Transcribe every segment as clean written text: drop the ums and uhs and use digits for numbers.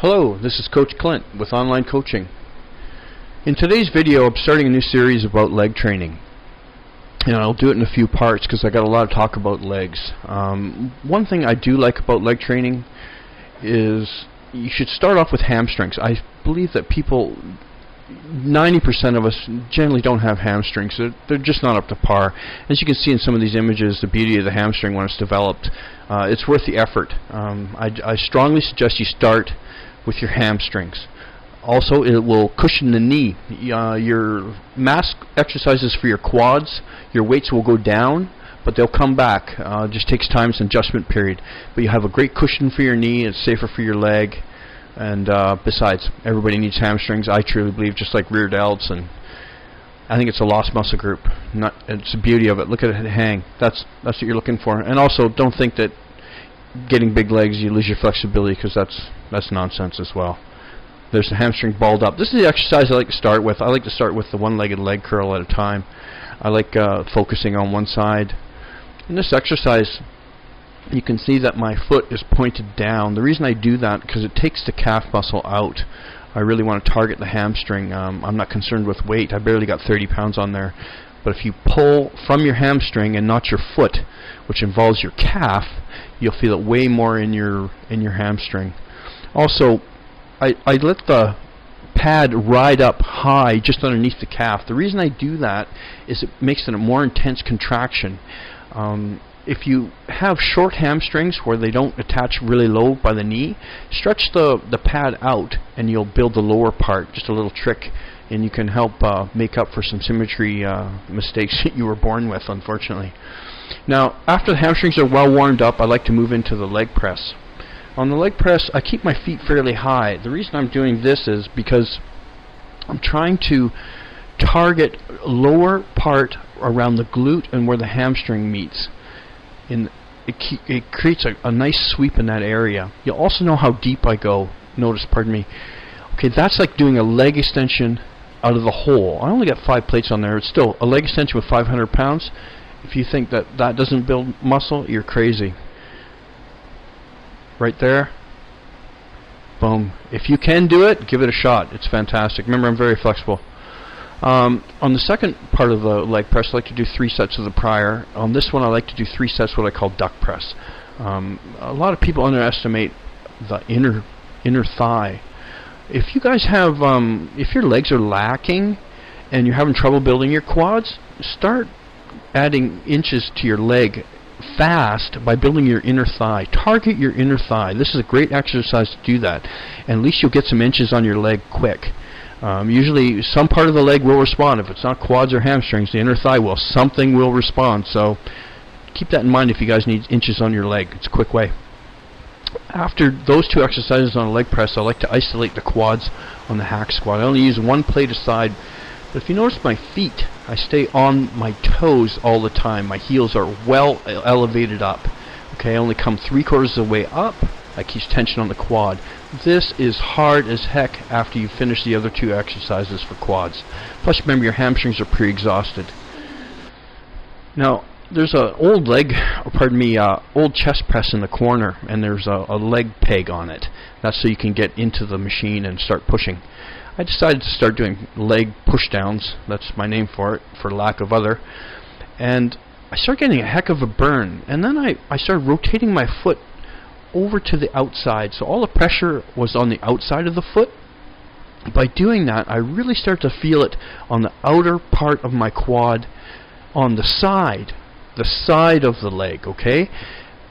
Hello, this is Coach Clint with Online Coaching. In today's video, I'm starting a new series about leg training. And I'll do it in a few parts because I got a lot of talk about legs. One thing I do like about leg training is you should start off with hamstrings. I believe that 90% of us generally don't have hamstrings. They're just not up to par. As you can see in some of these images, the beauty of the hamstring when it's developed, it's worth the effort. I strongly suggest you start with your hamstrings. Also, it will cushion the knee. Your mass exercises for your quads, your weights will go down, but they'll come back. It just takes time, it's an adjustment period. But you have a great cushion for your knee, it's safer for your leg, and besides, everybody needs hamstrings, I truly believe, just like rear delts, and I think it's a lost muscle group. It's the beauty of it. Look at it hang. That's what you're looking for. And also, don't think that getting big legs you lose your flexibility, because that's nonsense as well. There's the hamstring balled up. This is the exercise I like to start with. I like to start with the one-legged leg curl at a time. I like focusing on one side. In this exercise, you can see that my foot is pointed down. The reason I do that because it takes the calf muscle out. I really want to target the hamstring. I'm not concerned with weight. I barely got 30 pounds on there. But if you pull from your hamstring and not your foot, which involves your calf, you'll feel it way more in your hamstring. Also, I let the pad ride up high just underneath the calf. The reason I do that is it makes it a more intense contraction. If you have short hamstrings where they don't attach really low by the knee, stretch the pad out and you'll build the lower part. Just a little trick, and you can help make up for some symmetry mistakes that you were born with, unfortunately. Now, after the hamstrings are well warmed up, I like to move into the leg press. On the leg press, I keep my feet fairly high. The reason I'm doing this is because I'm trying to target lower part around the glute and where the hamstring meets. It creates a nice sweep in that area. You'll also know how deep I go. Notice, pardon me. Okay, that's like doing a leg extension out of the hole. I only got 5 plates on there. It's still a leg extension with 500 pounds. If you think that doesn't build muscle, you're crazy. Right there. Boom. If you can do it, give it a shot. It's fantastic. Remember, I'm very flexible. On the second part of the leg press, I like to do 3 sets of the prior. On this one, I like to do 3 sets what I call duck press. A lot of people underestimate the inner thigh. If you guys have, if your legs are lacking and you're having trouble building your quads, start adding inches to your leg fast by building your inner thigh. Target your inner thigh. This is a great exercise to do that, and at least you'll get some inches on your leg quick. Usually some part of the leg will respond. If it's not quads or hamstrings, the inner thigh will. Something will respond, so keep that in mind if you guys need inches on your leg. It's a quick way. After those 2 exercises on a leg press, I like to isolate the quads on the hack squat. I only use 1 plate aside. But if you notice my feet, I stay on my toes all the time. My heels are well elevated up. Okay, I only come 3/4 of the way up. I keep tension on the quad. This is hard as heck after you finish the other 2 exercises for quads. Plus, remember, your hamstrings are pre-exhausted. Now, there's a old old chest press in the corner, and there's a leg peg on it. That's so you can get into the machine and start pushing. I decided to start doing leg push downs. That's my name for it, for lack of other. And I started getting a heck of a burn. And then I started rotating my foot over to the outside. So all the pressure was on the outside of the foot. By doing that, I really start to feel it on the outer part of my quad, on the side of the leg, okay?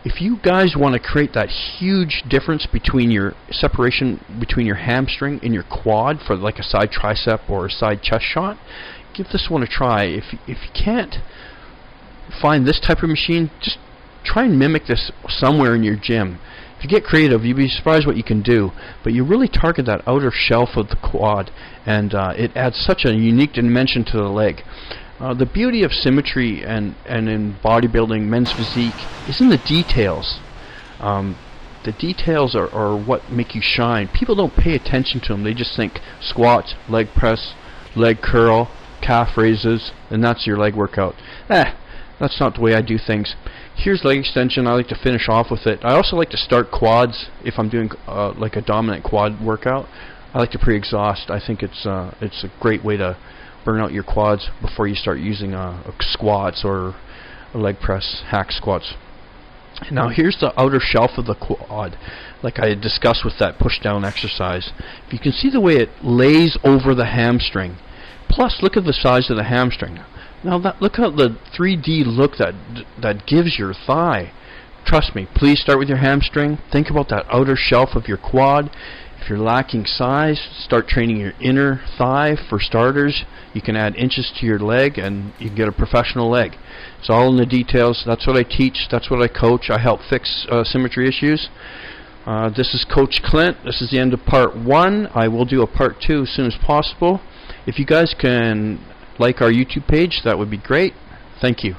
If you guys want to create that huge difference between your separation between your hamstring and your quad for like a side tricep or a side chest shot, give this one a try. If you can't find this type of machine, just try and mimic this somewhere in your gym. If you get creative, you'd be surprised what you can do. But you really target that outer shelf of the quad, and it adds such a unique dimension to the leg. The beauty of symmetry and in bodybuilding, men's physique, is in the details. The details are what make you shine. People don't pay attention to them. They just think squats, leg press, leg curl, calf raises, and that's your leg workout. That's not the way I do things. Here's leg extension. I like to finish off with it. I also like to start quads if I'm doing like a dominant quad workout. I like to pre-exhaust. I think it's a great way to burn out your quads before you start using squats or a leg press, hack squats. Now here's the outer shelf of the quad, like I had discussed with that push down exercise. If you can see the way it lays over the hamstring, plus look at the size of the hamstring. Now look at the 3D look that gives your thigh. Trust me, please start with your hamstring. Think about that outer shelf of your quad. If you're lacking size, start training your inner thigh for starters. You can add inches to your leg and you can get a professional leg. It's all in the details. That's what I teach. That's what I coach. I help fix symmetry issues. This is Coach Clint. This is the end of part 1. I will do a part 2 as soon as possible. If you guys can like our YouTube page, that would be great. Thank you.